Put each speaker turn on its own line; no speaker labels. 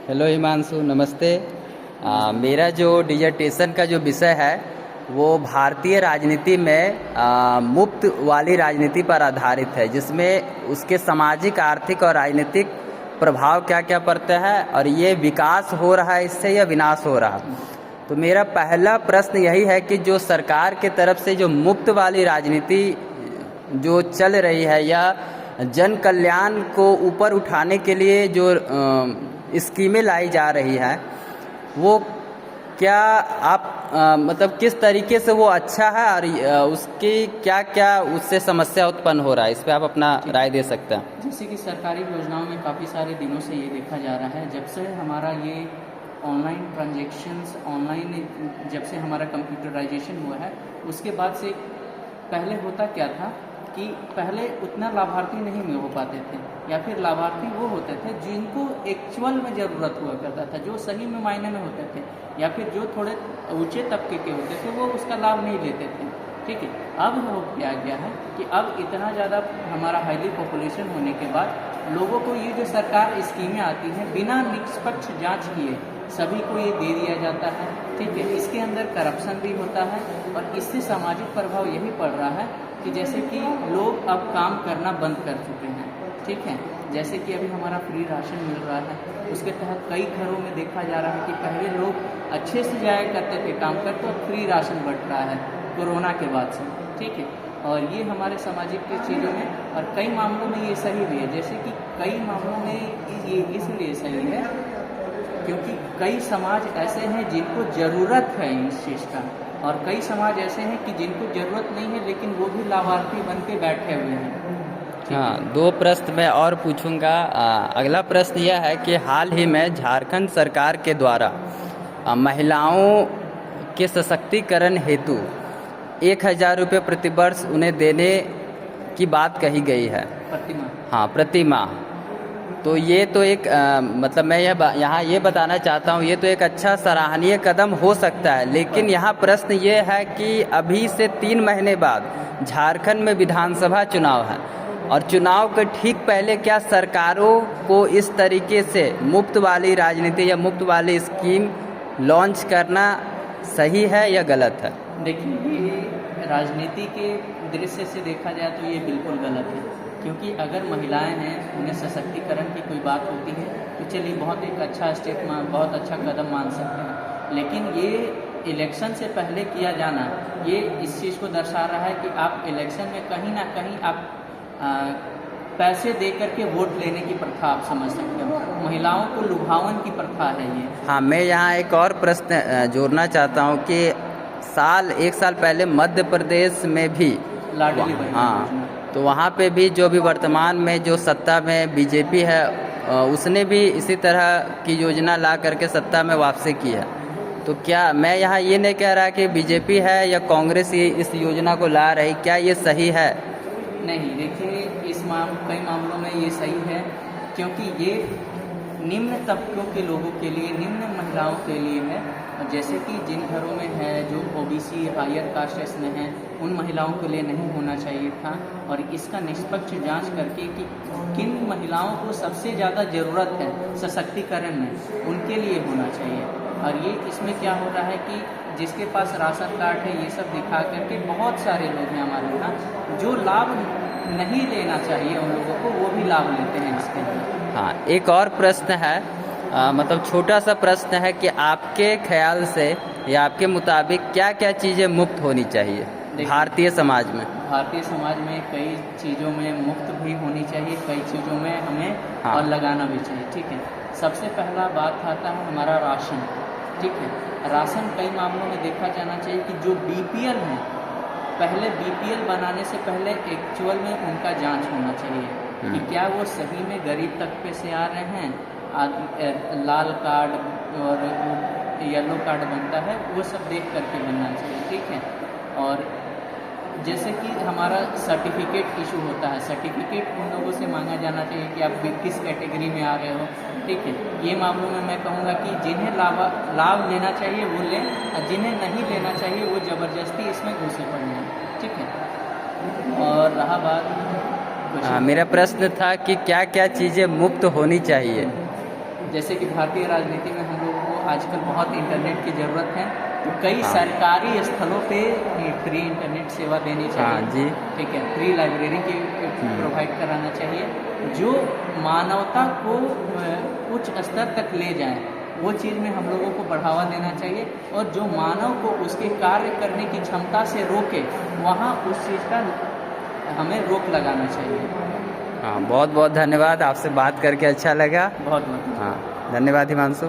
Hello Himanshu, नमस्ते। मेरा जो डिजर्टेशन का जो विषय है वो भारतीय राजनीति में मुफ्त वाली राजनीति पर आधारित है, जिसमें उसके सामाजिक, आर्थिक और राजनीतिक प्रभाव क्या क्या पड़ता है और ये विकास हो रहा है इससे या विनाश हो रहा। तो मेरा पहला प्रश्न यही है कि जो सरकार के तरफ से जो मुफ्त वाली राजनीति जो चल रही है या जन कल्याण को ऊपर उठाने के लिए जो स्कीमें लाई जा रही हैं, वो क्या आप मतलब किस तरीके से वो अच्छा है और उसकी क्या क्या उससे समस्या उत्पन्न हो रहा है, इस पर आप अपना राय दे सकते हैं।
जैसे कि सरकारी योजनाओं में काफ़ी सारे दिनों से ये देखा जा रहा है, जब से हमारा ये ऑनलाइन ट्रांजैक्शंस जब से हमारा कंप्यूटराइजेशन हुआ है, उसके बाद से पहले होता क्या था कि पहले उतना लाभार्थी नहीं हो पाते थे, या फिर लाभार्थी वो होते थे जिनको एक्चुअल में ज़रूरत हुआ करता था, जो सही में मायने में होते थे, या फिर जो थोड़े ऊंचे तबके के होते थे वो उसका लाभ नहीं लेते थे। ठीक है, अब हो क्या गया है कि अब इतना ज़्यादा हमारा हाईली पॉपुलेशन होने के बाद लोगों को ये जो सरकार स्कीमें आती हैं बिना निष्पक्ष जांच किए सभी को ये दे दिया जाता है। ठीक है, इसके अंदर करप्शन भी होता है और इससे सामाजिक प्रभाव यही पड़ रहा है कि जैसे कि लोग अब काम करना बंद कर चुके हैं। ठीक है, जैसे कि अभी हमारा फ्री राशन मिल रहा है, उसके तहत कई घरों में देखा जा रहा है कि पहले लोग अच्छे से जाया करते थे काम कर, तो फ्री राशन बंट रहा है कोरोना के बाद से। ठीक है, और ये हमारे सामाजिक की चीज़ों में और कई मामलों में ये सही भी है। जैसे कि कई मामलों में ये इसलिए सही है क्योंकि कई समाज ऐसे हैं जिनको ज़रूरत है इस चीज़ का, और कई समाज ऐसे हैं कि जिनको ज़रूरत नहीं है लेकिन वो भी लाभार्थी बन के बैठे हुए हैं।
हाँ, दो प्रश्न मैं और पूछूंगा। अगला प्रश्न यह है कि हाल ही में झारखंड सरकार के द्वारा महिलाओं के सशक्तिकरण हेतु 1000 रुपये प्रतिवर्ष उन्हें देने की बात कही गई है। हाँ, प्रति माह। तो ये तो एक मतलब मैं यहाँ ये बताना चाहता हूँ, ये तो एक अच्छा सराहनीय कदम हो सकता है, लेकिन यहाँ प्रश्न ये है कि अभी से 3 महीने बाद झारखंड में विधानसभा चुनाव है और चुनाव के ठीक पहले क्या सरकारों को इस तरीके से मुफ्त वाली राजनीति या मुफ्त वाली स्कीम लॉन्च करना सही है या गलत है?
देखिए, ये राजनीति के दृश्य से देखा जाए तो ये बिल्कुल गलत है, क्योंकि अगर महिलाएं हैं उन्हें सशक्तिकरण की कोई बात होती है तो चलिए बहुत एक अच्छा स्टेप बहुत अच्छा कदम मान सकते हैं, लेकिन ये इलेक्शन से पहले किया जाना ये इस चीज़ को दर्शा रहा है कि आप इलेक्शन में कहीं ना कहीं आप पैसे दे करके वोट लेने की प्रथा आप समझ सकते हो। महिलाओं को लुभावन की प्रथा है ये।
हाँ, मैं यहाँ एक और प्रश्न जोड़ना चाहता हूँ कि 1 साल पहले मध्य प्रदेश में भी
लाडली बहन,
हाँ, तो वहाँ पे भी जो भी वर्तमान में जो सत्ता में बीजेपी है उसने भी इसी तरह की योजना ला करके सत्ता में वापसी की है। तो क्या मैं यहाँ ये नहीं कह रहा कि बीजेपी है या कांग्रेस ये इस योजना को ला रही, क्या ये सही है?
नहीं, देखिए कई मामलों में ये सही है, क्योंकि ये निम्न तबकों के लोगों के लिए, निम्न महिलाओं के लिए है। जैसे कि जिन घरों में है जो ओबीसी हायर कास्ट में हैं, उन महिलाओं के लिए नहीं होना चाहिए था, और इसका निष्पक्ष जांच करके कि किन महिलाओं को सबसे ज़्यादा ज़रूरत है सशक्तिकरण में, उनके लिए होना चाहिए। और ये इसमें क्या हो रहा है कि जिसके पास राशन कार्ड है ये सब दिखा करके बहुत सारे लोग हैं हमारे यहाँ जो लाभ नहीं लेना चाहिए उन लोगों को, वो भी लाभ लेते हैं इसके अंदर।
हाँ, एक और प्रश्न है, मतलब छोटा सा प्रश्न है कि आपके ख्याल से या आपके मुताबिक क्या क्या चीज़ें मुफ्त होनी चाहिए भारतीय समाज में?
भारतीय समाज में कई चीज़ों में मुफ्त भी होनी चाहिए, कई चीज़ों में हमें
हाँ,
और लगाना भी चाहिए। ठीक है, सबसे पहला बात आता है हमारा राशन। ठीक है, राशन कई मामलों में देखा जाना चाहिए कि जो बीपीएल हैं, पहले बीपीएल बनाने से पहले एक्चुअल में उनका जांच होना चाहिए कि क्या वो सही में गरीब तबके से आ रहे हैं। लाल कार्ड और येलो कार्ड बनता है, वो सब देख करके बनना चाहिए। ठीक है, और जैसे कि हमारा सर्टिफिकेट इशू होता है, सर्टिफिकेट उन लोगों से मांगा जाना चाहिए कि आप किस कैटेगरी में आ रहे हो। ठीक है, ये मामलों में मैं कहूँगा कि जिन्हें लाभ लेना चाहिए वो लें, और जिन्हें नहीं लेना चाहिए वो ज़बरदस्ती इसमें घुसे पड़े हैं। ठीक है, और रहा बात
मेरा प्रश्न था कि क्या क्या चीज़ें मुफ्त होनी चाहिए।
जैसे कि भारतीय राजनीति में हम लोगों को आजकल बहुत इंटरनेट की ज़रूरत है, तो कई
हाँ।
सरकारी स्थलों पे फ्री इंटरनेट सेवा देनी चाहिए।
हाँ जी।
ठीक है, फ्री लाइब्रेरी की प्रोवाइड कराना चाहिए, जो मानवता को उच्च स्तर तक ले जाए, वो चीज़ में हम लोगों को बढ़ावा देना चाहिए, और जो मानव को उसके कार्य करने की क्षमता से रोके, वहाँ उस चीज़ का हमें रोक लगाना चाहिए।
हाँ, बहुत बहुत धन्यवाद, आपसे बात करके अच्छा लगा।
बहुत बहुत
हाँ, धन्यवाद हिमांशु।